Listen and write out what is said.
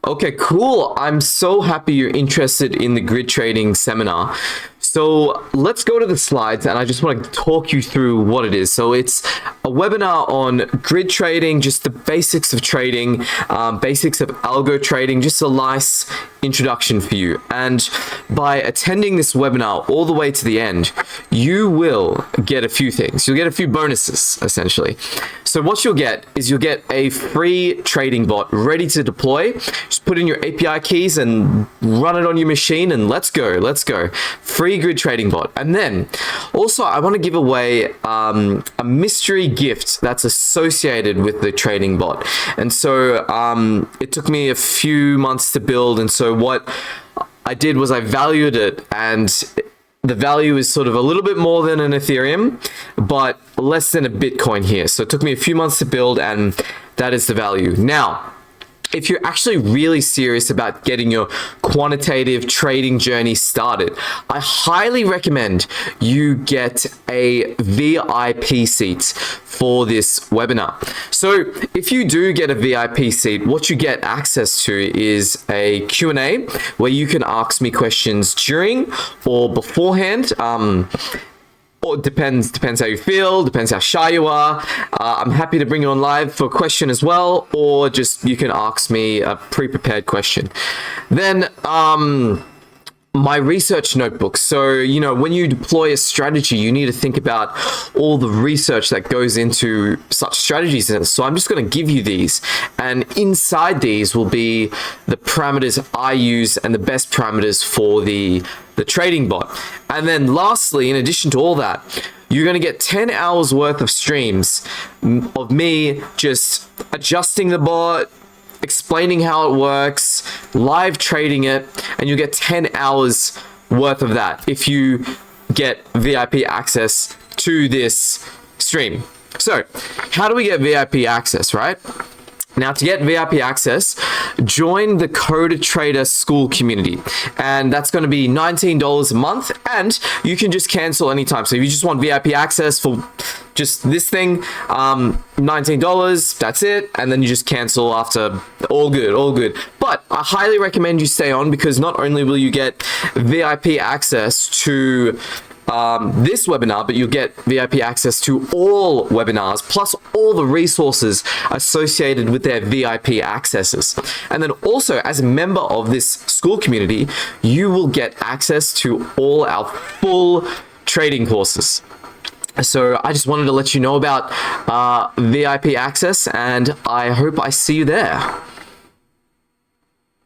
Okay, cool. I'm so happy you're interested in the grid trading seminar. So let's go to the slides and I just want to talk you through what it is. So it's a webinar on grid trading, just the basics of trading, basics of algo trading, just a nice introduction for you. And by attending this webinar all the way to the end, you will get a few things. You'll get a few bonuses, essentially. So what you'll get is you'll get a free trading bot ready to deploy. Just put in your API keys and run it on your machine and let's go. Free grid trading bot. And then also I want to give away a mystery gift that's associated with the trading bot. And so it took me a few months to build. And so what I did was I valued it, and the value is sort of a little bit more than an Ethereum, but less than a Bitcoin here. So it took me a few months to build, and that is the value. Now, if you're actually really serious about getting your quantitative trading journey started, I highly recommend you get a VIP seat for this webinar. So if you do get a VIP seat, what you get access to is a Q&A where you can ask me questions during or beforehand. Or depends how you feel, depends how shy you are. I'm happy to bring you on live for a question as well, or just you can ask me a pre-prepared question. Then my research notebook. So, you know, when you deploy a strategy, you need to think about all the research that goes into such strategies. So I'm just going to give you these, and inside these will be the parameters I use and the best parameters for the trading bot. And then lastly, in addition to all that, you're going to get 10 hours worth of streams of me just adjusting the bot, explaining how it works, live trading it, and you get 10 hours worth of that if you get VIP access to this stream. So how do we get VIP access, right? Now, to get VIP access, join the Code Trader School community, and that's going to be $19 a month, and you can just cancel anytime. So if you just want VIP access for just this thing, $19, that's it, and then you just cancel after. All good. But I highly recommend you stay on, because not only will you get VIP access to this webinar, but you'll get VIP access to all webinars, plus all the resources associated with their VIP accesses. And then also, as a member of this school community, you will get access to all our full trading courses. So I just wanted to let you know about VIP access, and I hope I see you there.